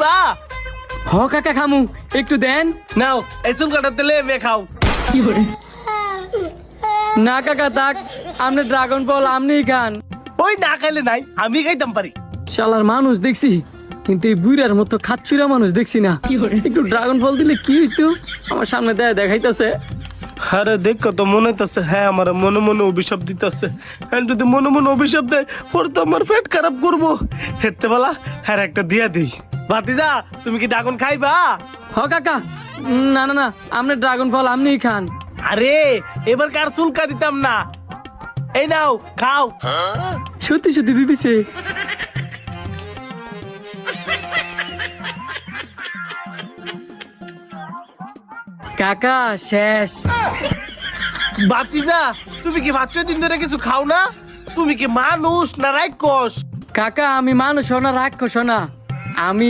খাইবা? হ কাকা খামু, একটু দেন। নাও এই চুল কাটার তেলে মেয়ে খাও। না কাকা থাক, আপনি ড্রাগন ফল আপনিই খান। ওই না খাইলে নাই, আমি খাইতাম পারি। শালার মানুষ দেখছি, কিন্তু এই বুইরার মতো খাচ্চুরা মানুষ দেখছি না। একটু ড্রাগন ফল দিলে কি হইতো? আমার সামনে দেখাইতেছে। আরে দেখো তো মনে হইতাছে, হ্যাঁ আমার মনে মনে অভিশাপ দিতেছে। হ্যাঁ যদি মনে মনে অভিশাপ দেয় পরে তো আমার পেট খারাপ করবো। হেতে বেলা হ্যাঁ একটা দিয়া দিই। ভাতিজা তুমি কি ড্রাগন খাইবা? হ কাকা, না না না, আপনি ড্রাগন ফল আপনিই খান। আরে এবার কার চুলকা দিতাম না। এই নাও খাও। সত্যি সত্যি দিতেছে। কাকা শেষ। ভাতিজা তুমি কি 5-6 দিন ধরে কিছু খাও না? তুমি কি মানুষ না রাক্ষস? কাকা আমি মানুষ না রাক্ষস না, আমি